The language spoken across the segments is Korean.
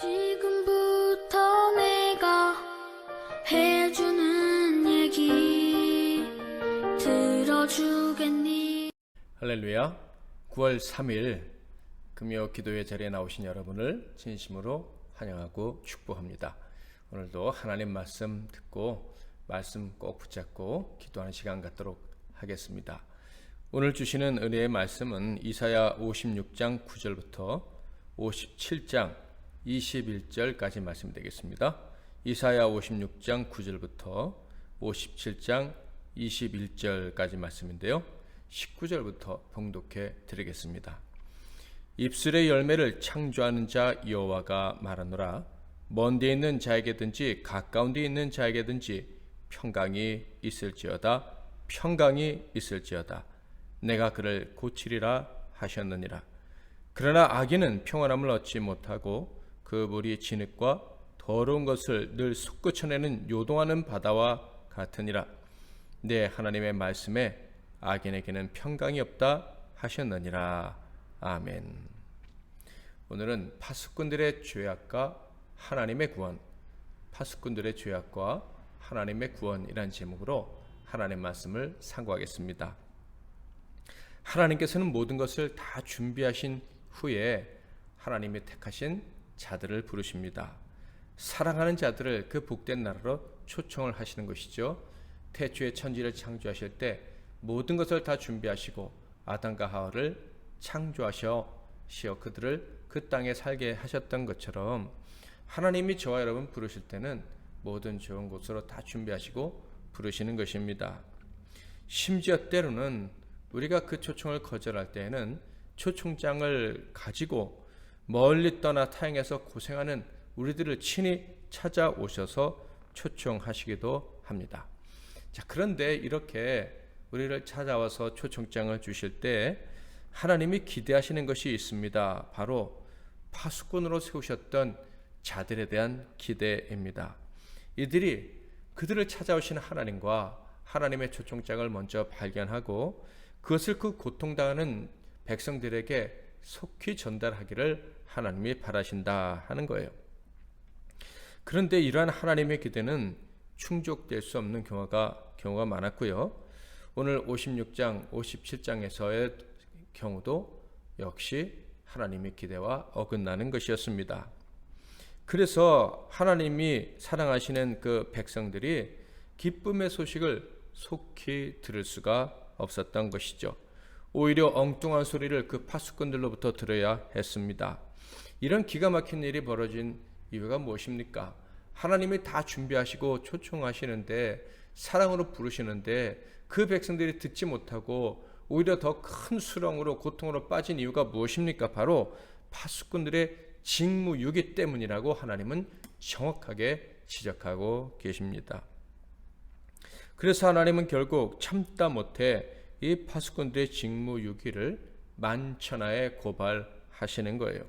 지금부터 내가 해주는 얘기 들어주겠니? 할렐루야. 9월 3일 금요 기도회 자리에 나오신 여러분을 진심으로 환영하고 축복합니다. 오늘도 하나님 말씀 듣고 말씀 꼭 붙잡고 기도하는 시간 갖도록 하겠습니다. 오늘 주시는 은혜의 말씀은 이사야 56장 9절부터 57장 21절까지 말씀 되겠습니다. 이사야 56장 9절부터 57장 21절까지 말씀인데요. 19절부터 봉독해 드리겠습니다. 입술의 열매를 창조하는 자 여호와가 말하노라. 먼 데 있는 자에게든지 가까운 데 있는 자에게든지 평강이 있을지어다. 평강이 있을지어다. 내가 그를 고치리라 하셨느니라. 그러나 악인은 평안함을 얻지 못하고 그 물이 진흙과 더러운 것을 늘 솟구쳐내는 요동하는 바다와 같으니라. 내 하나님의 말씀에 악인에게는 평강이 없다 하셨느니라. 아멘. 오늘은 파수꾼들의 죄악과 하나님의 구원, 파수꾼들의 죄악과 하나님의 구원이라는 제목으로 하나님의 말씀을 상고하겠습니다. 하나님께서는 모든 것을 다 준비하신 후에 하나님이 택하신 자들을 부르십니다. 사랑하는 자들을 그 복된 나라로 초청을 하시는 것이죠. 태초에 천지를 창조하실 때 모든 것을 다 준비하시고 아담과 하와를 창조하시어 그들을 그 땅에 살게 하셨던 것처럼 하나님이 저와 여러분 부르실 때는 모든 좋은 곳으로 다 준비하시고 부르시는 것입니다. 심지어 때로는 우리가 그 초청을 거절할 때에는 초청장을 가지고 멀리 떠나 타행해서 고생하는 우리들을 친히 찾아오셔서 초청하시기도 합니다. 자, 그런데 이렇게 우리를 찾아와서 초청장을 주실 때 하나님이 기대하시는 것이 있습니다. 바로 파수꾼으로 세우셨던 자들에 대한 기대입니다. 이들이 그들을 찾아오시는 하나님과 하나님의 초청장을 먼저 발견하고 그것을 그 고통당하는 백성들에게 속히 전달하기를 하나님이 바라신다 하는 거예요. 그런데 이러한 하나님의 기대는 충족될 수 없는 경우가 많았고요. 오늘 56장, 57장에서의 경우도 역시 하나님의 기대와 어긋나는 것이었습니다. 그래서 하나님이 사랑하시는 그 백성들이 기쁨의 소식을 속히 들을 수가 없었던 것이죠. 오히려 엉뚱한 소리를 그 파수꾼들로부터 들어야 했습니다. 이런 기가 막힌 일이 벌어진 이유가 무엇입니까? 하나님이 다 준비하시고 초청하시는데 사랑으로 부르시는데 그 백성들이 듣지 못하고 오히려 더 큰 수렁으로 고통으로 빠진 이유가 무엇입니까? 바로 파수꾼들의 직무유기 때문이라고 하나님은 정확하게 지적하고 계십니다. 그래서 하나님은 결국 참다 못해 이 파수꾼들의 직무유기를 만천하에 고발하시는 거예요.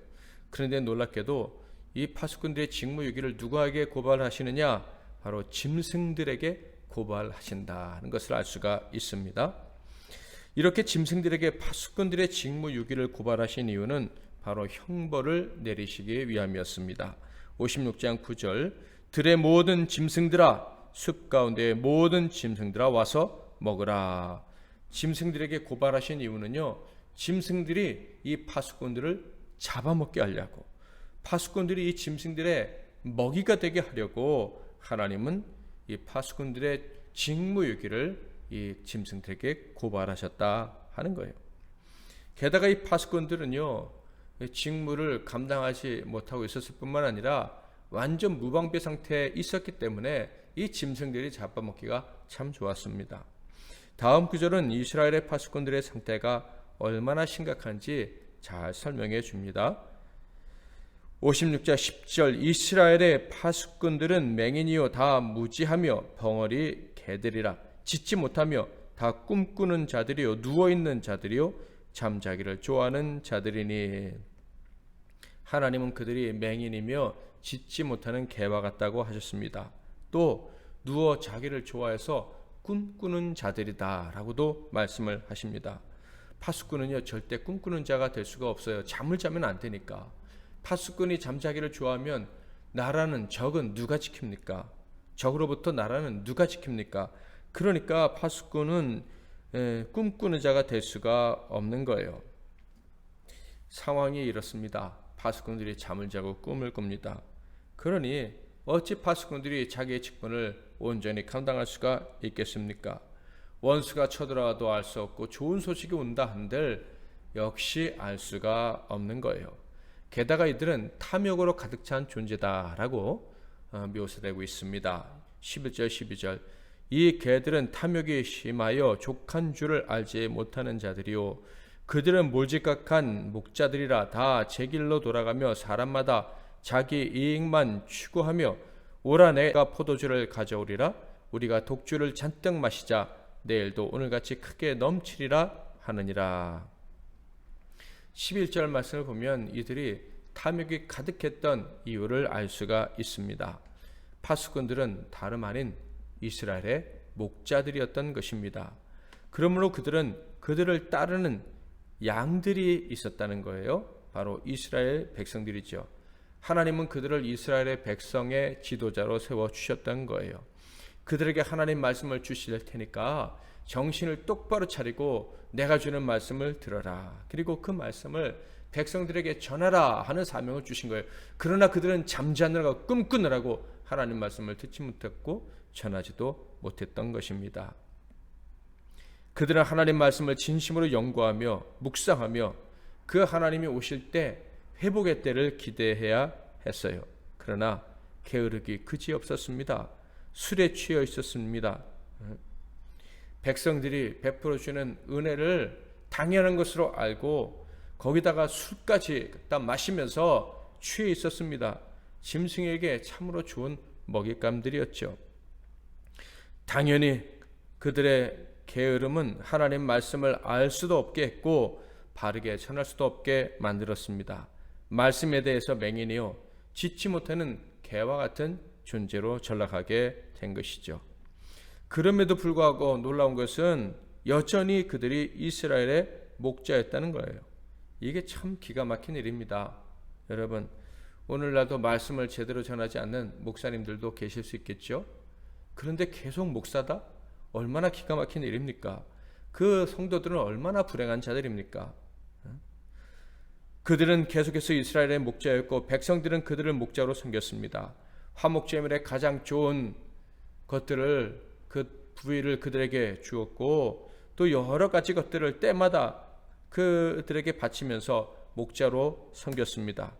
그런데 놀랍게도 이 파수꾼들의 직무유기를 누구에게 고발하시느냐? 바로 짐승들에게 고발하신다는 것을 알 수가 있습니다. 이렇게 짐승들에게 파수꾼들의 직무유기를 고발하신 이유는 바로 형벌을 내리시기 위함이었습니다. 56장 9절 들의 모든 짐승들아 숲 가운데의 모든 짐승들아 와서 먹으라. 짐승들에게 고발하신 이유는요, 짐승들이 이 파수꾼들을 잡아먹게 하려고, 파수꾼들이 이 짐승들의 먹이가 되게 하려고 하나님은 이 파수꾼들의 직무유기를 이 짐승들에게 고발하셨다 하는 거예요. 게다가 이 파수꾼들은요, 직무를 감당하지 못하고 있었을 뿐만 아니라 완전 무방비 상태에 있었기 때문에 이 짐승들이 잡아먹기가 참 좋았습니다. 다음 구절은 이스라엘의 파수꾼들의 상태가 얼마나 심각한지 잘 설명해 줍니다. 56장 10절 이스라엘의 파수꾼들은 맹인이요 다 무지하며 벙어리 개들이라. 짖지 못하며 다 꿈꾸는 자들이요 누워있는 자들이요 잠자기를 좋아하는 자들이니. 하나님은 그들이 맹인이며 짖지 못하는 개와 같다고 하셨습니다. 또 누워 자기를 좋아해서 꿈꾸는 자들이다 라고도 말씀을 하십니다. 파수꾼은요 절대 꿈꾸는 자가 될 수가 없어요. 잠을 자면 안 되니까. 파수꾼이 잠자기를 좋아하면 나라는 적은 누가 지킵니까? 적으로부터 나라는 누가 지킵니까? 그러니까 파수꾼은 꿈꾸는 자가 될 수가 없는 거예요. 상황이 이렇습니다. 파수꾼들이 잠을 자고 꿈을 꿉니다. 그러니 어찌 파수꾼들이 자기의 직분을 온전히 감당할 수가 있겠습니까? 원수가 쳐들어와도 알 수 없고 좋은 소식이 온다 한들 역시 알 수가 없는 거예요. 게다가 이들은 탐욕으로 가득 찬 존재다라고 묘사되고 있습니다. 11절 12절 이 개들은 탐욕이 심하여 족한 줄을 알지 못하는 자들이요 그들은 몰지각한 목자들이라 다 제 길로 돌아가며 사람마다 자기 이익만 추구하며 오라 내가 포도주를 가져오리라 우리가 독주를 잔뜩 마시자 내일도 오늘같이 크게 넘치리라 하느니라. 11절 말씀을 보면 이들이 탐욕이 가득했던 이유를 알 수가 있습니다. 파수꾼들은 다름 아닌 이스라엘의 목자들이었던 것입니다. 그러므로 그들은 그들을 따르는 양들이 있었다는 거예요. 바로 이스라엘 백성들이죠. 하나님은 그들을 이스라엘의 백성의 지도자로 세워주셨던 거예요. 그들에게 하나님 말씀을 주실 테니까 정신을 똑바로 차리고 내가 주는 말씀을 들어라. 그리고 그 말씀을 백성들에게 전하라 하는 사명을 주신 거예요. 그러나 그들은 잠자느라고 꿈꾸느라고 하나님 말씀을 듣지 못했고 전하지도 못했던 것입니다. 그들은 하나님 말씀을 진심으로 연구하며 묵상하며 그 하나님이 오실 때 회복의 때를 기대해야 했어요. 그러나 게으르기 그지없었습니다. 술에 취해 있었습니다. 백성들이 베풀어 주는 은혜를 당연한 것으로 알고 거기다가 술까지 다 마시면서 취해 있었습니다. 짐승에게 참으로 좋은 먹잇감들이었죠. 당연히 그들의 게으름은 하나님 말씀을 알 수도 없게 했고 바르게 전할 수도 없게 만들었습니다. 말씀에 대해서 맹인이요 짓지 못하는 개와 같은 존재로 전락하게 된 것이죠. 그럼에도 불구하고 놀라운 것은 여전히 그들이 이스라엘의 목자였다는 거예요. 이게 참 기가 막힌 일입니다. 여러분, 오늘날도 말씀을 제대로 전하지 않는 목사님들도 계실 수 있겠죠. 그런데 계속 목사다? 얼마나 기가 막힌 일입니까? 그 성도들은 얼마나 불행한 자들입니까? 그들은 계속해서 이스라엘의 목자였고 백성들은 그들을 목자로 섬겼습니다. 화목제물의 가장 좋은 것들을 그 부위를 그들에게 주었고 또 여러 가지 것들을 때마다 그들에게 바치면서 목자로 섬겼습니다.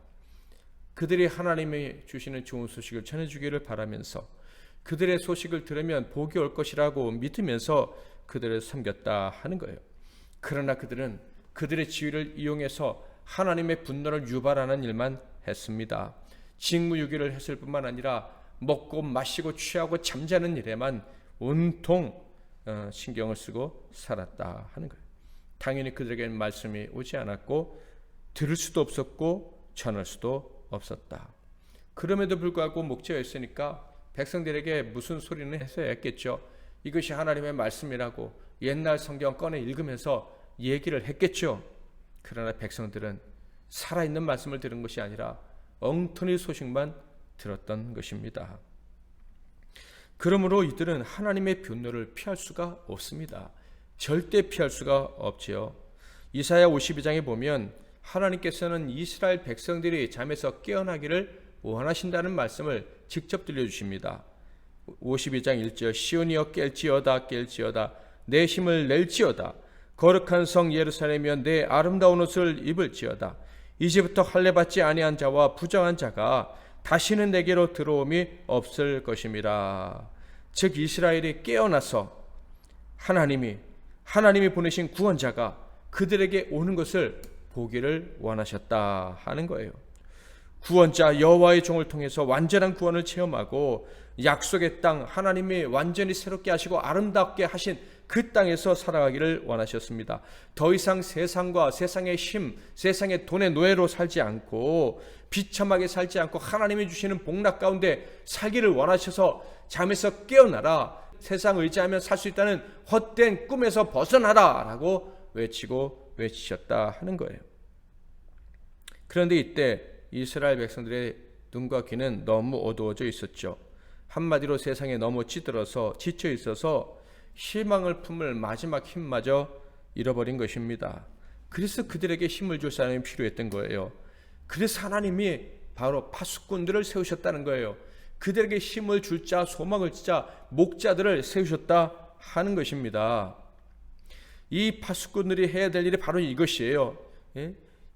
그들이 하나님이 주시는 좋은 소식을 전해주기를 바라면서 그들의 소식을 들으면 복이 올 것이라고 믿으면서 그들을 섬겼다 하는 거예요. 그러나 그들은 그들의 지위를 이용해서 하나님의 분노를 유발하는 일만 했습니다. 직무유기를 했을 뿐만 아니라 먹고 마시고 취하고 잠자는 일에만 온통 신경을 쓰고 살았다 하는 거예요. 당연히 그들에게는 말씀이 오지 않았고 들을 수도 없었고 전할 수도 없었다. 그럼에도 불구하고 목자였으니까 백성들에게 무슨 소리는 했어야 했겠죠. 이것이 하나님의 말씀이라고 옛날 성경 꺼내 읽으면서 얘기를 했겠죠. 그러나 백성들은 살아있는 말씀을 들은 것이 아니라 엉터리 소식만 들었던 것입니다. 그러므로 이들은 하나님의 분노를 피할 수가 없습니다. 절대 피할 수가 없지요. 이사야 52장에 보면 하나님께서는 이스라엘 백성들이 잠에서 깨어나기를 원하신다는 말씀을 직접 들려주십니다. 52장 1절 시온이여 깰지어다 깰지어다 내 힘을 낼지어다 거룩한 성 예루살렘이여 내 아름다운 옷을 입을지어다 이제부터 할례받지 아니한 자와 부정한 자가 다시는 내게로 들어옴이 없을 것임이라. 즉 이스라엘이 깨어나서 하나님이 보내신 구원자가 그들에게 오는 것을 보기를 원하셨다 하는 거예요. 구원자 여호와의 종을 통해서 완전한 구원을 체험하고 약속의 땅 하나님이 완전히 새롭게 하시고 아름답게 하신 그 땅에서 살아가기를 원하셨습니다. 더 이상 세상과 세상의 힘, 세상의 돈의 노예로 살지 않고 비참하게 살지 않고 하나님이 주시는 복락 가운데 살기를 원하셔서 잠에서 깨어나라, 세상 의지하며 살 수 있다는 헛된 꿈에서 벗어나라 라고 외치셨다 하는 거예요. 그런데 이때 이스라엘 백성들의 눈과 귀는 너무 어두워져 있었죠. 한마디로 세상에 너무 찌들어서 지쳐 있어서 희망을 품을 마지막 힘마저 잃어버린 것입니다. 그래서 그들에게 힘을 줄 사람이 필요했던 거예요. 그래서 하나님이 바로 파수꾼들을 세우셨다는 거예요. 그들에게 힘을 줄 자, 소망을 주자 목자들을 세우셨다 하는 것입니다. 이 파수꾼들이 해야 될 일이 바로 이것이에요.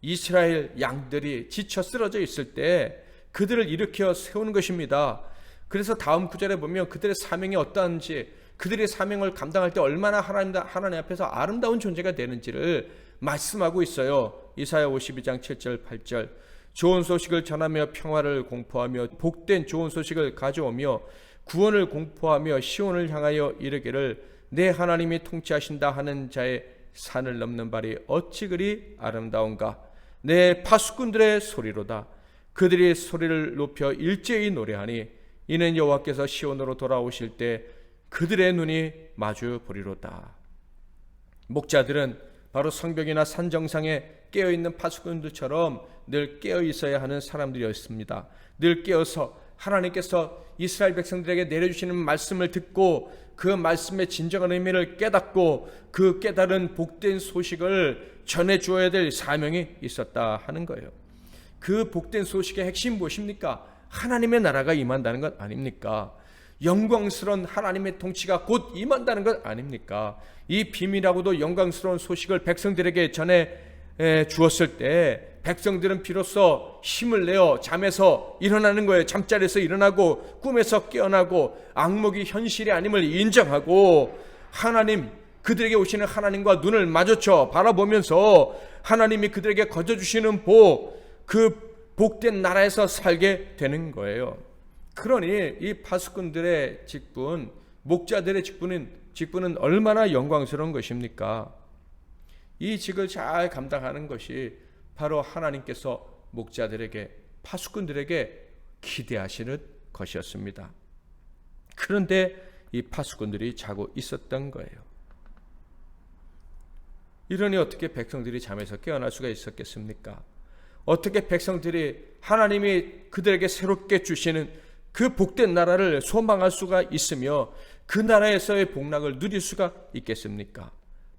이스라엘 양들이 지쳐 쓰러져 있을 때 그들을 일으켜 세우는 것입니다. 그래서 다음 구절에 보면 그들의 사명이 어떠한지, 그들의 사명을 감당할 때 얼마나 하나님 앞에서 아름다운 존재가 되는지를 말씀하고 있어요. 이사야 52장 7절 8절. 좋은 소식을 전하며 평화를 공포하며 복된 좋은 소식을 가져오며 구원을 공포하며 시온을 향하여 이르기를 내 하나님이 통치하신다 하는 자의 산을 넘는 발이 어찌 그리 아름다운가. 내 파수꾼들의 소리로다. 그들이 소리를 높여 일제히 노래하니 이는 여호와께서 시온으로 돌아오실 때 그들의 눈이 마주 보리로다. 목자들은 바로 성벽이나 산 정상에 깨어있는 파수꾼들처럼 늘 깨어 있어야 하는 사람들이었습니다. 늘 깨어서 하나님께서 이스라엘 백성들에게 내려주시는 말씀을 듣고 그 말씀의 진정한 의미를 깨닫고 그 깨달은 복된 소식을 전해주어야 될 사명이 있었다 하는 거예요. 그 복된 소식의 핵심 무엇입니까? 하나님의 나라가 임한다는 것 아닙니까? 영광스러운 하나님의 통치가 곧 임한다는 것 아닙니까? 이 비밀하고도 영광스러운 소식을 백성들에게 전해 주었을 때 백성들은 비로소 힘을 내어 잠에서 일어나는 거예요. 잠자리에서 일어나고 꿈에서 깨어나고 악몽이 현실이 아님을 인정하고 하나님, 그들에게 오시는 하나님과 눈을 마주쳐 바라보면서 하나님이 그들에게 거저주시는 그 복된 나라에서 살게 되는 거예요. 그러니 이 파수꾼들의 직분, 목자들의 직분은 얼마나 영광스러운 것입니까? 이 직을 잘 감당하는 것이 바로 하나님께서 목자들에게, 파수꾼들에게 기대하시는 것이었습니다. 그런데 이 파수꾼들이 자고 있었던 거예요. 이러니 어떻게 백성들이 잠에서 깨어날 수가 있었겠습니까? 어떻게 백성들이 하나님이 그들에게 새롭게 주시는 그 복된 나라를 소망할 수가 있으며 그 나라에서의 복락을 누릴 수가 있겠습니까?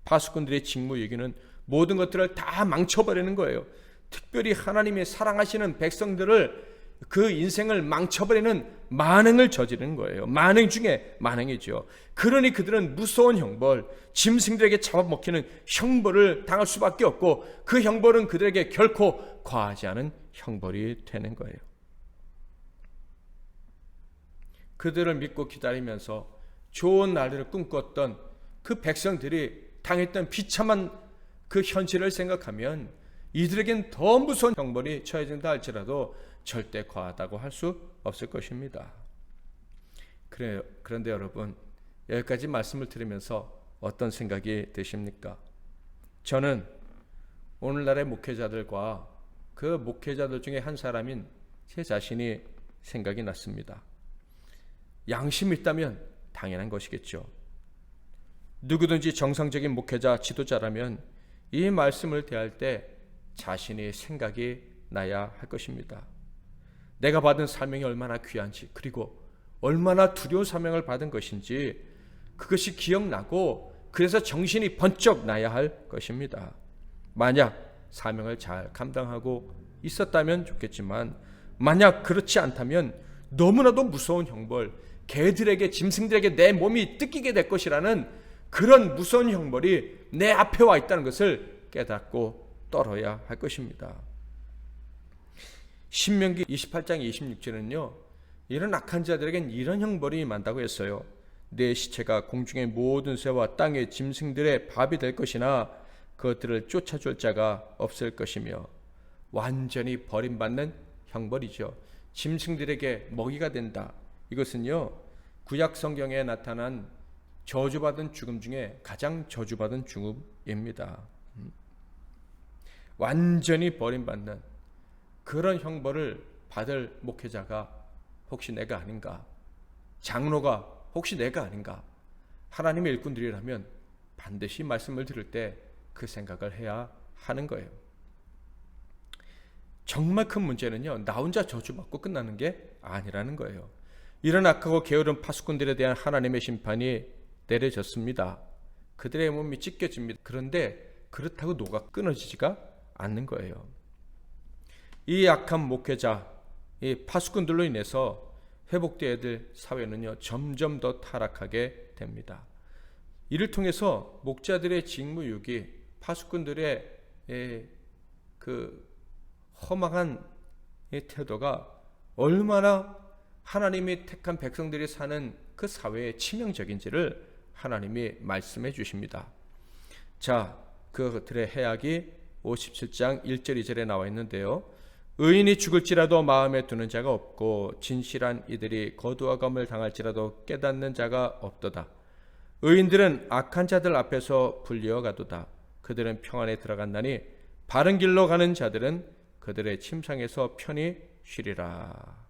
파수꾼들의 직무 얘기는 모든 것들을 다 망쳐버리는 거예요. 특별히 하나님이 사랑하시는 백성들을, 그 인생을 망쳐버리는 만행을 저지르는 거예요. 만행 중에 만행이죠. 그러니 그들은 무서운 형벌, 짐승들에게 잡아먹히는 형벌을 당할 수밖에 없고 그 형벌은 그들에게 결코 과하지 않은 형벌이 되는 거예요. 그들을 믿고 기다리면서 좋은 날을 꿈꿨던 그 백성들이 당했던 비참한 그 현실을 생각하면 이들에겐 더 무서운 형벌이 처해진다 할지라도 절대 과하다고 할 수 없을 것입니다. 그런데 여러분, 여기까지 말씀을 들으면서 어떤 생각이 드십니까? 저는 오늘날의 목회자들과 그 목회자들 중에 한 사람인 제 자신이 생각이 났습니다. 양심이 있다면 당연한 것이겠죠. 누구든지 정상적인 목회자, 지도자라면 이 말씀을 대할 때 자신의 생각이 나야 할 것입니다. 내가 받은 사명이 얼마나 귀한지, 그리고 얼마나 두려운 사명을 받은 것인지 그것이 기억나고 그래서 정신이 번쩍 나야 할 것입니다. 만약 사명을 잘 감당하고 있었다면 좋겠지만 만약 그렇지 않다면 너무나도 무서운 형벌, 개들에게, 짐승들에게 내 몸이 뜯기게 될 것이라는 그런 무서운 형벌이 내 앞에 와 있다는 것을 깨닫고 떨어야 할 것입니다. 신명기 28장 26절은요, 이런 악한 자들에겐 이런 형벌이 임한다고 했어요. 내 시체가 공중의 모든 새와 땅의 짐승들의 밥이 될 것이나 그것들을 쫓아줄 자가 없을 것이며, 완전히 버림받는 형벌이죠. 짐승들에게 먹이가 된다. 이것은요, 구약 성경에 나타난 저주받은 죽음 중에 가장 저주받은 죽음입니다. 완전히 버림받는 그런 형벌을 받을 목회자가 혹시 내가 아닌가? 장로가 혹시 내가 아닌가? 하나님의 일꾼들이라면 반드시 말씀을 들을 때 그 생각을 해야 하는 거예요. 정말 큰 문제는요, 나 혼자 저주받고 끝나는 게 아니라는 거예요. 이런 악하고 게으른 파수꾼들에 대한 하나님의 심판이 내려졌습니다. 그들의 몸이 찢겨집니다. 그런데 그렇다고 녹아 끊어지지가 않는 거예요. 이 악한 목회자, 이 파수꾼들로 인해서 회복되어야 될 사회는요, 점점 더 타락하게 됩니다. 이를 통해서 목자들의 직무유기, 파수꾼들의 그 허망한 태도가 얼마나 하나님이 택한 백성들이 사는 그 사회에 치명적인지를 하나님이 말씀해 주십니다. 자, 그들의 해악이 57장 1절 2절에 나와 있는데요. 의인이 죽을지라도 마음에 두는 자가 없고 진실한 이들이 거두어감을 당할지라도 깨닫는 자가 없도다. 의인들은 악한 자들 앞에서 불리어 가도다. 그들은 평안에 들어간다니 바른 길로 가는 자들은 그들의 침상에서 편히 쉬리라.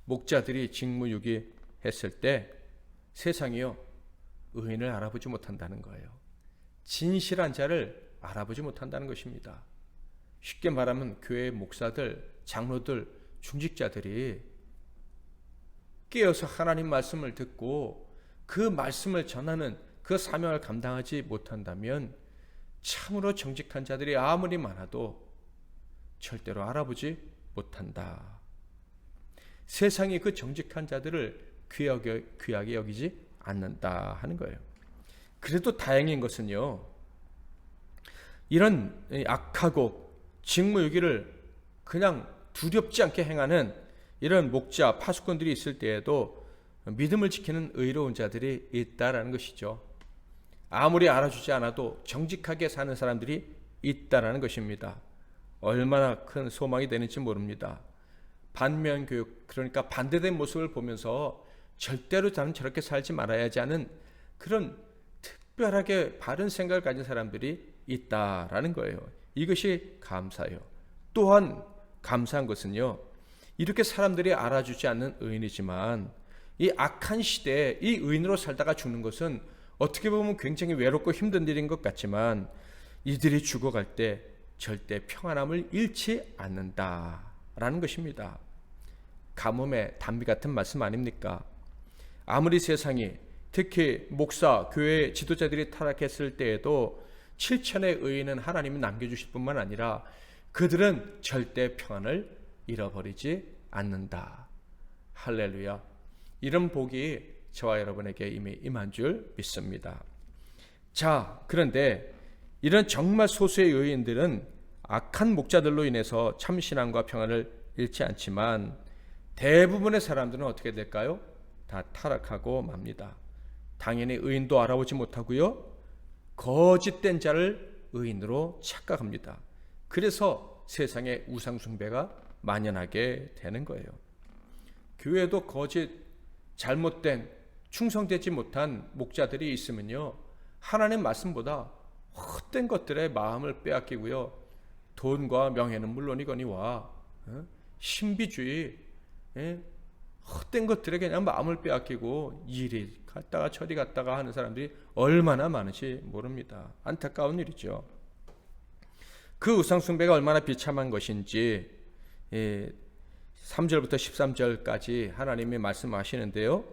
목자들이 직무유기했을 때 세상이요, 의인을 알아보지 못한다는 거예요. 진실한 자를 알아보지 못한다는 것입니다. 쉽게 말하면 교회 목사들, 장로들, 중직자들이 깨어서 하나님 말씀을 듣고 그 말씀을 전하는 그 사명을 감당하지 못한다면 참으로 정직한 자들이 아무리 많아도 절대로 알아보지 못한다. 세상이 그 정직한 자들을 귀하게 여기지 않는다 하는 거예요. 그래도 다행인 것은요, 이런 악하고 직무유기를 그냥 두렵지 않게 행하는 이런 목자, 파수꾼들이 있을 때에도 믿음을 지키는 의로운 자들이 있다라는 것이죠. 아무리 알아주지 않아도 정직하게 사는 사람들이 있다라는 것입니다. 얼마나 큰 소망이 되는지 모릅니다. 반면교육, 그러니까 반대된 모습을 보면서 절대로 나는 저렇게 살지 말아야지 하는 그런 특별하게 바른 생각을 가진 사람들이 있다라는 거예요. 이것이 감사해요. 또한 감사한 것은요, 이렇게 사람들이 알아주지 않는 의인이지만 이 악한 시대에 이 의인으로 살다가 죽는 것은 어떻게 보면 굉장히 외롭고 힘든 일인 것 같지만 이들이 죽어갈 때 절대 평안함을 잃지 않는다라는 것입니다. 가뭄의 단비 같은 말씀 아닙니까? 아무리 세상이, 특히 목사, 교회 지도자들이 타락했을 때에도 7천의 의인은 하나님이 남겨주실 뿐만 아니라 그들은 절대 평안을 잃어버리지 않는다. 할렐루야. 이런 복이 저와 여러분에게 이미 임한 줄 믿습니다. 자, 그런데 이런 정말 소수의 의인들은 악한 목자들로 인해서 참신함과 평안을 잃지 않지만 대부분의 사람들은 어떻게 될까요? 다 타락하고 맙니다. 당연히 의인도 알아보지 못하고요, 거짓된 자를 의인으로 착각합니다. 그래서 세상에 우상숭배가 만연하게 되는 거예요. 교회도 거짓, 잘못된, 충성되지 못한 목자들이 있으면요, 하나님 말씀보다 헛된 것들에 마음을 빼앗기고요, 돈과 명예는 물론이거니와 신비주의, 헛된 것들에 그냥 마음을 빼앗기고 이리 갔다가 저리 갔다가 하는 사람들이 얼마나 많은지 모릅니다. 안타까운 일이죠. 그 우상숭배가 얼마나 비참한 것인지 3절부터 13절까지 하나님이 말씀하시는데요,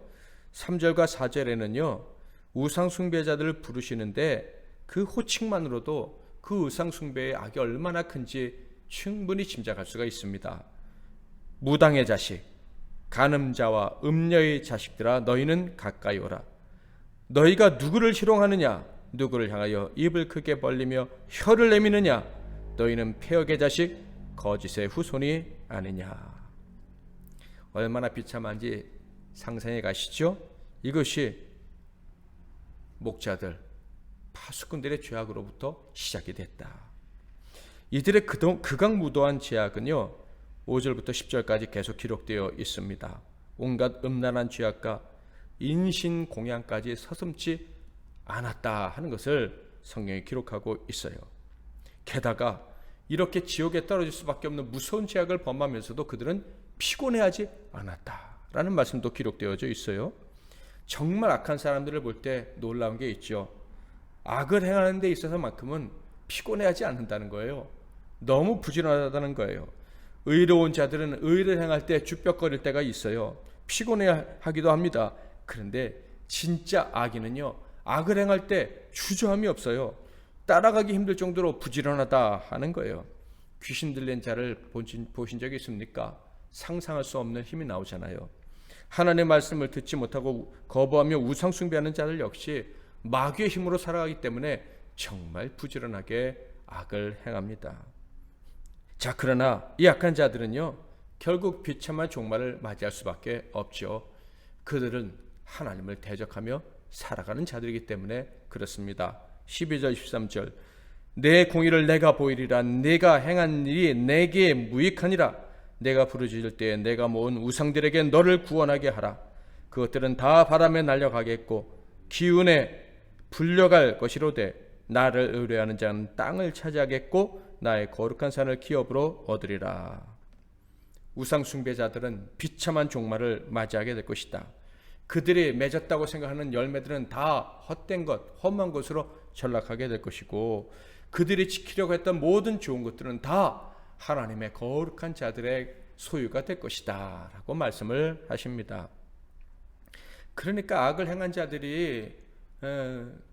3절과 4절에는요 우상숭배자들을 부르시는데 그 호칭만으로도 그 우상숭배의 악이 얼마나 큰지 충분히 짐작할 수가 있습니다. 무당의 자식, 간음자와 음녀의 자식들아, 너희는 가까이 오라. 너희가 누구를 희롱하느냐? 누구를 향하여 입을 크게 벌리며 혀를 내미느냐? 너희는 폐역의 자식, 거짓의 후손이 아니냐. 얼마나 비참한지 상상해 가시죠? 이것이 목자들, 파수꾼들의 죄악으로부터 시작이 됐다. 이들의 극악무도한 죄악은요 5절부터 10절까지 계속 기록되어 있습니다. 온갖 음란한 죄악과 인신공양까지 서슴지 않았다 하는 것을 성경이 기록하고 있어요. 게다가 이렇게 지옥에 떨어질 수밖에 없는 무서운 죄악을 범하면서도 그들은 피곤해하지 않았다라는 말씀도 기록되어져 있어요. 정말 악한 사람들을 볼 때 놀라운 게 있죠. 악을 행하는 데 있어서만큼은 피곤해하지 않는다는 거예요. 너무 부지런하다는 거예요. 의로운 자들은 의를 행할 때 주뼛거릴 때가 있어요. 피곤해하기도 합니다. 그런데 진짜 악인은요, 악을 행할 때 주저함이 없어요. 따라가기 힘들 정도로 부지런하다 하는 거예요. 귀신 들린 자를 보신 적이 있습니까? 상상할 수 없는 힘이 나오잖아요. 하나님의 말씀을 듣지 못하고 거부하며 우상 숭배하는 자들 역시 마귀의 힘으로 살아가기 때문에 정말 부지런하게 악을 행합니다. 자, 그러나 이 악한 자들은요, 결국 비참한 종말을 맞이할 수밖에 없죠. 그들은 하나님을 대적하며 살아가는 자들이기 때문에 그렇습니다. 12절 13절 내 공의를 내가 보이리라. 내가 행한 일이 내게 무익하니라. 내가 부르짖을 때에 내가 모은 우상들에게 너를 구원하게 하라. 그것들은 다 바람에 날려가겠고 기운에 불려갈 것이로되 나를 의뢰하는 자는 땅을 차지하겠고 나의 거룩한 산을 기업으로 얻으리라. 우상 숭배자들은 비참한 종말을 맞이하게 될 것이다. 그들이 맺었다고 생각하는 열매들은 다 헛된 것, 험한 것으로 전락하게 될 것이고 그들이 지키려고 했던 모든 좋은 것들은 다 하나님의 거룩한 자들의 소유가 될 것이다 라고 말씀을 하십니다. 그러니까 악을 행한 자들이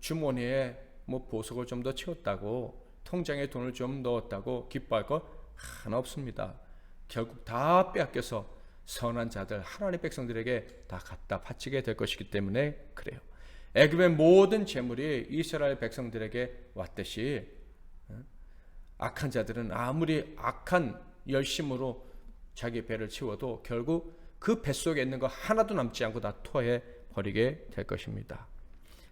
주머니에 보석을 좀 더 채웠다고, 통장에 돈을 좀 넣었다고 기뻐할 거 하나 없습니다. 결국 다 빼앗겨서 선한 자들, 하나님의 백성들에게 다 갖다 바치게 될 것이기 때문에 그래요. 애굽의 모든 재물이 이스라엘 백성들에게 왔듯이 악한 자들은 아무리 악한 열심으로 자기 배를 채워도 결국 그 뱃속에 있는 거 하나도 남지 않고 다 토해 버리게 될 것입니다.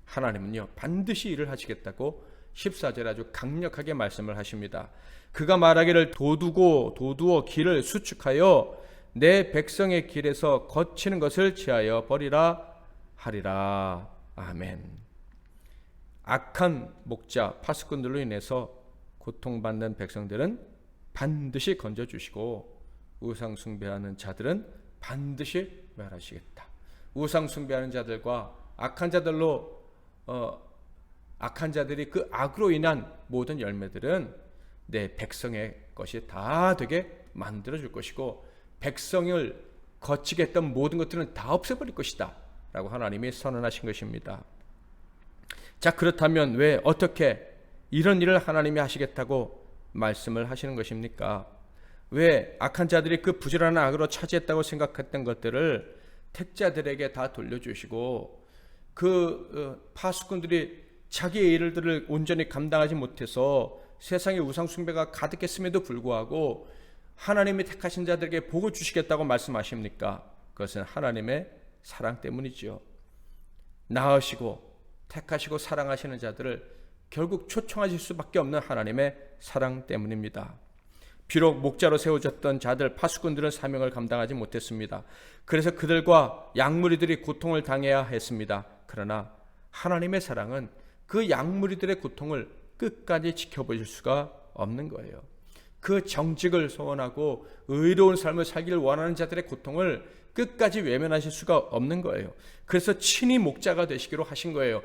하나님은요, 반드시 일을 하시겠다고 14절에 아주 강력하게 말씀을 하십니다. 그가 말하기를 도두어 길을 수축하여 내 백성의 길에서 거치는 것을 제하여 버리라 하리라. 아멘. 악한 목자 파수꾼들로 인해서 고통받는 백성들은 반드시 건져주시고 우상 숭배하는 자들은 반드시 멸하시겠다. 우상 숭배하는 자들과 악한 자들로 악한 자들이 그 악으로 인한 모든 열매들은 내 백성의 것이 다 되게 만들어줄 것이고 백성을 거치게 했던 모든 것들은 다 없애버릴 것이다 라고 하나님이 선언하신 것입니다. 자, 그렇다면 왜 어떻게 이런 일을 하나님이 하시겠다고 말씀을 하시는 것입니까? 왜 악한 자들이 그 부지런한 악으로 차지했다고 생각했던 것들을 택자들에게 다 돌려주시고 그 파수꾼들이 자기의 일들을 온전히 감당하지 못해서 세상의 우상 숭배가 가득했음에도 불구하고 하나님이 택하신 자들에게 복을 주시겠다고 말씀하십니까? 그것은 하나님의 사랑 때문이죠. 낳으시고 택하시고 사랑하시는 자들을 결국 초청하실 수밖에 없는 하나님의 사랑 때문입니다. 비록 목자로 세워졌던 자들 파수꾼들은 사명을 감당하지 못했습니다. 그래서 그들과 양무리들이 고통을 당해야 했습니다. 그러나 하나님의 사랑은 그 양무리들의 고통을 끝까지 지켜보실 수가 없는 거예요. 그 정직을 소원하고 의로운 삶을 살기를 원하는 자들의 고통을 끝까지 외면하실 수가 없는 거예요. 그래서 친히 목자가 되시기로 하신 거예요.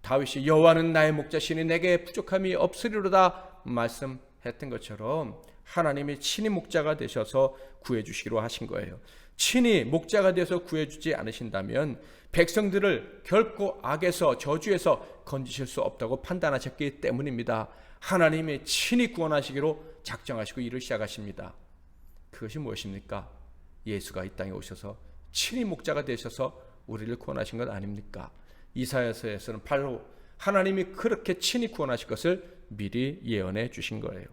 다윗이 여호와는 나의 목자시니 내게 부족함이 없으리로다 말씀했던 것처럼 하나님이 친히 목자가 되셔서 구해주시기로 하신 거예요. 친히 목자가 되어서 구해주지 않으신다면 백성들을 결코 악에서 저주에서 건지실 수 없다고 판단하셨기 때문입니다. 하나님이 친히 구원하시기로 작정하시고 일을 시작하십니다. 그것이 무엇입니까? 예수가 이 땅에 오셔서 친히 목자가 되셔서 우리를 구원하신 것 아닙니까? 이사야서에서는 바로 하나님이 그렇게 친히 구원하실 것을 미리 예언해 주신 거예요.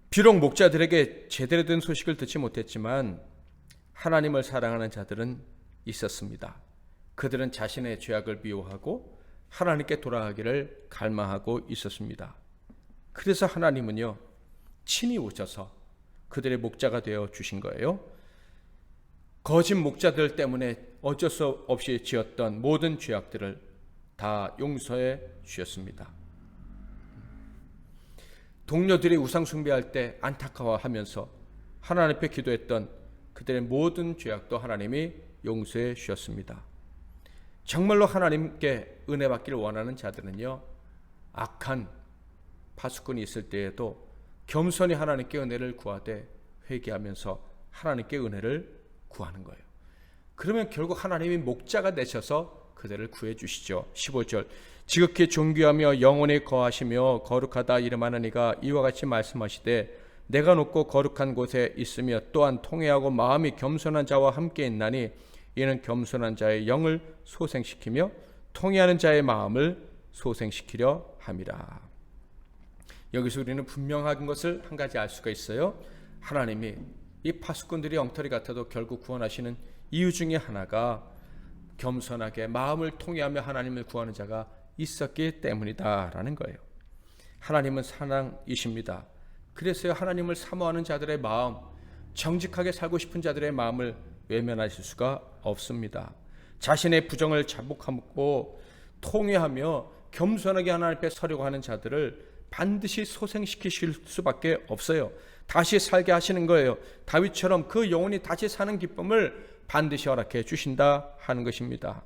비록 목자들에게 제대로 된 소식을 듣지 못했지만 하나님을 사랑하는 자들은 있었습니다. 그들은 자신의 죄악을 미워하고 하나님께 돌아가기를 갈망하고 있었습니다. 그래서 하나님은요, 친히 오셔서 그들의 목자가 되어 주신 거예요. 거짓 목자들 때문에 어쩔 수 없이 지었던 모든 죄악들을 다 용서해 주셨습니다. 동료들이 우상 숭배할 때 안타까워하면서 하나님 앞에 기도했던 그들의 모든 죄악도 하나님이 용서해 주셨습니다. 정말로 하나님께 은혜 받기를 원하는 자들은요, 악한 파수꾼이 있을 때에도 겸손히 하나님께 은혜를 구하되 회개하면서 하나님께 은혜를 구하는 거예요. 그러면 결국 하나님이 목자가 되셔서 그들을 구해 주시죠. 15절 지극히 존귀하며 영원히 거하시며 거룩하다 이름하는 이가 이와 같이 말씀하시되 내가 높고 거룩한 곳에 있으며 또한 통회하고 마음이 겸손한 자와 함께 있나니 이는 겸손한 자의 영을 소생시키며 통회하는 자의 마음을 소생시키려 함이라. 여기서 우리는 분명한 것을 한 가지 알 수가 있어요. 하나님이 이 파수꾼들이 엉터리 같아도 결국 구원하시는 이유 중에 하나가 겸손하게 마음을 통회하며 하나님을 구하는 자가 있었기 때문이다라는 거예요. 하나님은 사랑이십니다. 그래서 하나님을 사모하는 자들의 마음, 정직하게 살고 싶은 자들의 마음을 외면하실 수가 없습니다. 자신의 부정을 자복하고 통회하며 겸손하게 하나님 앞에 서려고 하는 자들을 반드시 소생시키실 수밖에 없어요. 다시 살게 하시는 거예요. 다윗처럼 그 영혼이 다시 사는 기쁨을 반드시 허락해 주신다 하는 것입니다.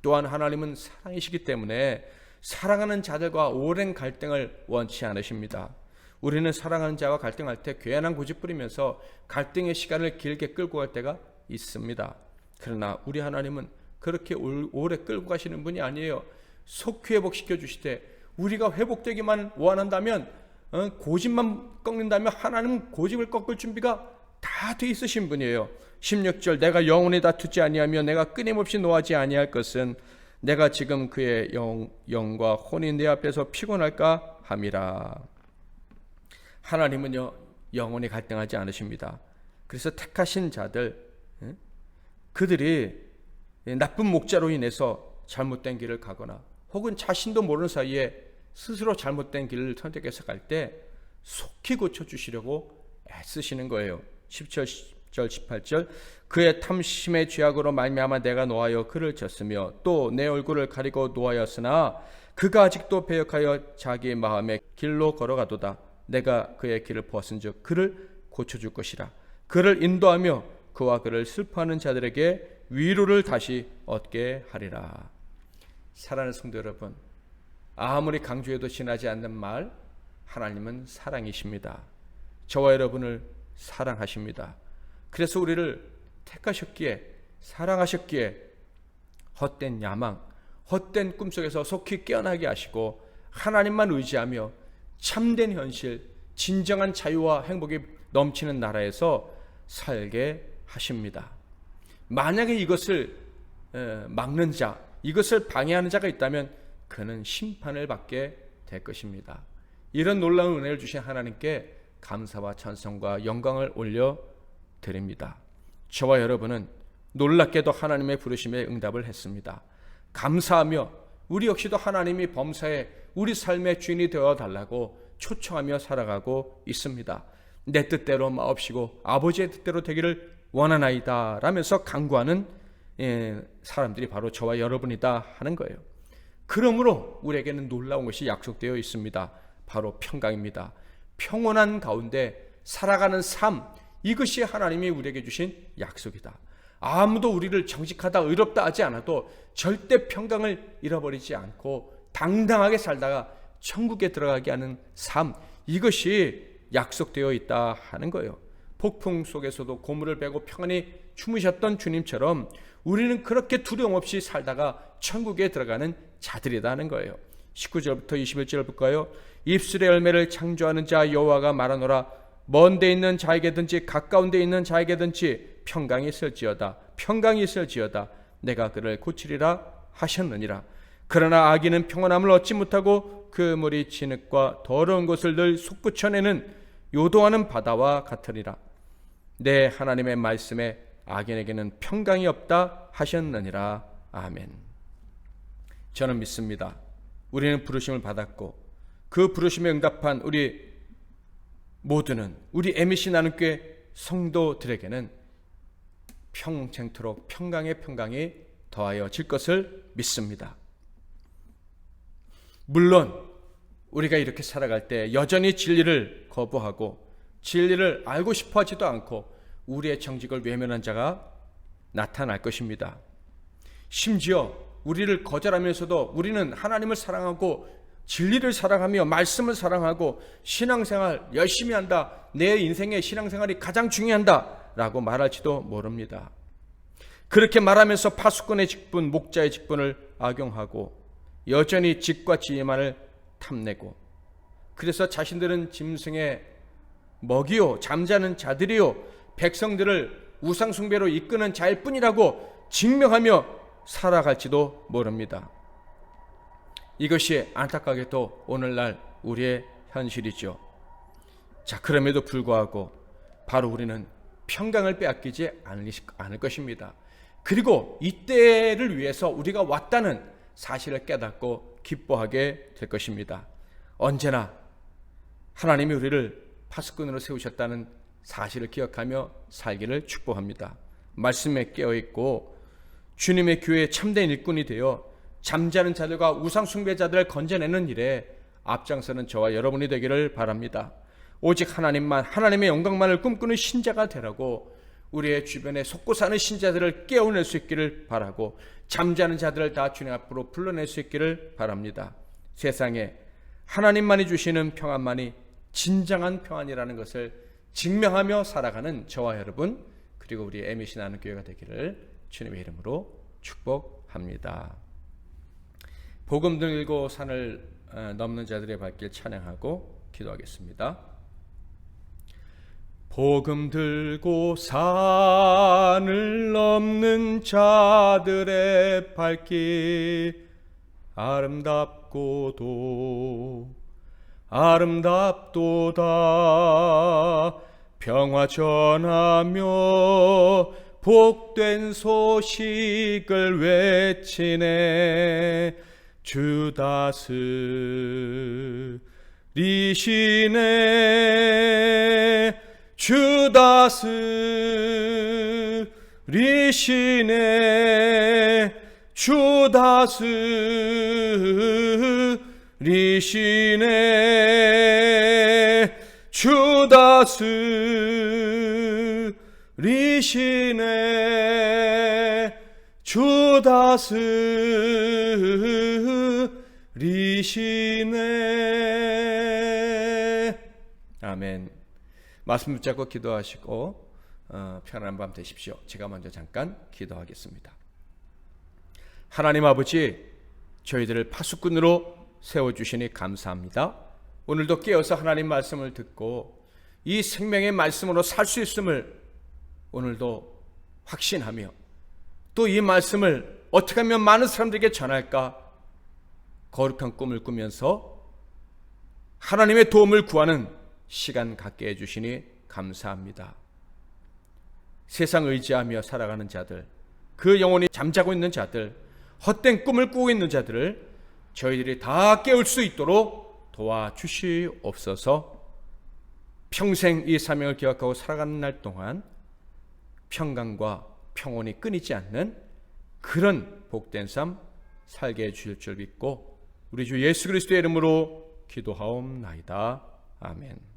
또한 하나님은 사랑이시기 때문에 사랑하는 자들과 오랜 갈등을 원치 않으십니다. 우리는 사랑하는 자와 갈등할 때 괜한 고집 부리면서 갈등의 시간을 길게 끌고 갈 때가 있습니다. 그러나 우리 하나님은 그렇게 오래 끌고 가시는 분이 아니에요. 속히 회복시켜 주시되 우리가 회복되기만 원한다면 고집만 꺾는다면 하나님은 고집을 꺾을 준비가 다 돼 있으신 분이에요. 16절 내가 영원히 다투지 아니하며 내가 끊임없이 노하지 아니할 것은 내가 지금 그의 영과 혼이 내 앞에서 피곤할까 함이라. 하나님은요 영원히 갈등하지 않으십니다. 그래서 택하신 자들 그들이 나쁜 목자로 인해서 잘못된 길을 가거나 혹은 자신도 모르는 사이에 스스로 잘못된 길을 선택해서 갈 때 속히 고쳐주시려고 애쓰시는 거예요. 17절 18절 그의 탐심의 죄악으로 말미암아 내가 노하여 그를 졌으며 또 내 얼굴을 가리고 노하였으나 그가 아직도 배역하여 자기 마음의 길로 걸어가도다. 내가 그의 길을 벗은즉 그를 고쳐줄 것이라. 그를 인도하며 그와 그를 슬퍼하는 자들에게 위로를 다시 얻게 하리라. 사랑하는 성도 여러분, 아무리 강조해도 지나지 않는 말, 하나님은 사랑이십니다. 저와 여러분을 사랑하십니다. 그래서 우리를 택하셨기에 사랑하셨기에 헛된 야망, 헛된 꿈속에서 속히 깨어나게 하시고 하나님만 의지하며 참된 현실, 진정한 자유와 행복이 넘치는 나라에서 살게 하십니다. 만약에 이것을 막는 자, 이것을 방해하는 자가 있다면 그는 심판을 받게 될 것입니다. 이런 놀라운 은혜를 주신 하나님께 감사와 찬송과 영광을 올려드립니다. 저와 여러분은 놀랍게도 하나님의 부르심에 응답을 했습니다. 감사하며 우리 역시도 하나님이 범사에 우리 삶의 주인이 되어달라고 초청하며 살아가고 있습니다. 내 뜻대로 마옵시고 아버지의 뜻대로 되기를 원하나이다 라면서 간구하는 사람들이 바로 저와 여러분이다 하는 거예요. 그러므로 우리에게는 놀라운 것이 약속되어 있습니다. 바로 평강입니다. 평온한 가운데 살아가는 삶, 이것이 하나님이 우리에게 주신 약속이다. 아무도 우리를 정직하다 의롭다 하지 않아도 절대 평강을 잃어버리지 않고 당당하게 살다가 천국에 들어가게 하는 삶, 이것이 약속되어 있다 하는 거예요. 폭풍 속에서도 고물을 베고 평안히 주무셨던 주님처럼 우리는 그렇게 두려움 없이 살다가 천국에 들어가는 자들이다 하는 거예요. 19절부터 21절 볼까요? 입술의 열매를 창조하는 자 여호와가 말하노라. 먼 데 있는 자에게든지 가까운 데 있는 자에게든지 평강이 있을지어다. 평강이 있을지어다. 내가 그를 고치리라 하셨느니라. 그러나 악인은 평안함을 얻지 못하고 그 물이 진흙과 더러운 것을 늘 솟구쳐내는 요동하는 바다와 같으리라. 내 하나님의 말씀에 악인에게는 평강이 없다 하셨느니라. 아멘. 저는 믿습니다. 우리는 부르심을 받았고 그 부르심에 응답한 우리 모두는 우리 MBC 나눔교회 성도들에게는 평생토록 평강의 평강이 더하여질 것을 믿습니다. 물론 우리가 이렇게 살아갈 때 여전히 진리를 거부하고 진리를 알고 싶어 하지도 않고 우리의 정직을 외면한 자가 나타날 것입니다. 심지어 우리를 거절하면서도 우리는 하나님을 사랑하고 진리를 사랑하며 말씀을 사랑하고 신앙생활 열심히 한다, 내 인생의 신앙생활이 가장 중요한다 라고 말할지도 모릅니다. 그렇게 말하면서 파수꾼의 직분, 목자의 직분을 악용하고 여전히 직과 지혜만을 탐내고, 그래서 자신들은 짐승의 먹이요 잠자는 자들이요 백성들을 우상숭배로 이끄는 자일 뿐이라고 증명하며 살아갈지도 모릅니다. 이것이 안타깝게도 오늘날 우리의 현실이죠. 자, 그럼에도 불구하고 바로 우리는 평강을 빼앗기지 않을 것입니다. 그리고 이때를 위해서 우리가 왔다는 사실을 깨닫고 기뻐하게 될 것입니다. 언제나 하나님이 우리를 파수꾼으로 세우셨다는 사실을 기억하며 살기를 축복합니다. 말씀에 깨어있고 주님의 교회에 참된 일꾼이 되어 잠자는 자들과 우상숭배자들을 건져내는 일에 앞장서는 저와 여러분이 되기를 바랍니다. 오직 하나님만, 하나님의 영광만을 꿈꾸는 신자가 되라고 우리의 주변에 속고 사는 신자들을 깨어낼 수 있기를 바라고 잠자는 자들을 다 주님 앞으로 불러낼 수 있기를 바랍니다. 세상에 하나님만이 주시는 평안만이 진정한 평안이라는 것을 증명하며 살아가는 저와 여러분, 그리고 우리 MBC 나는 교회가 되기를 주님의 이름으로 축복합니다. 복음 들고 산을 넘는 자들의 발길 찬양하고 기도하겠습니다. 복음 들고 산을 넘는 자들의 발길 아름답도다. 평화 전하며 복된 소식을 외치네. 주 다스리시네. 주 다스리시네. 주 다스리시네. 주 다스리시네. 주 다스리시네. 아멘. 말씀 붙잡고 기도하시고 편안한 밤 되십시오. 제가 먼저 잠깐 기도하겠습니다. 하나님 아버지, 저희들을 파수꾼으로 세워주시니 감사합니다. 오늘도 깨어서 하나님 말씀을 듣고 이 생명의 말씀으로 살 수 있음을 오늘도 확신하며, 또 이 말씀을 어떻게 하면 많은 사람들에게 전할까 거룩한 꿈을 꾸면서 하나님의 도움을 구하는 시간 갖게 해주시니 감사합니다. 세상 의지하며 살아가는 자들, 그 영혼이 잠자고 있는 자들, 헛된 꿈을 꾸고 있는 자들을 저희들이 다 깨울 수 있도록 도와주시옵소서. 평생 이 사명을 기억하고 살아가는 날 동안 평강과 평온이 끊이지 않는 그런 복된 삶 살게 해주실 줄 믿고 우리 주 예수 그리스도의 이름으로 기도하옵나이다. 아멘.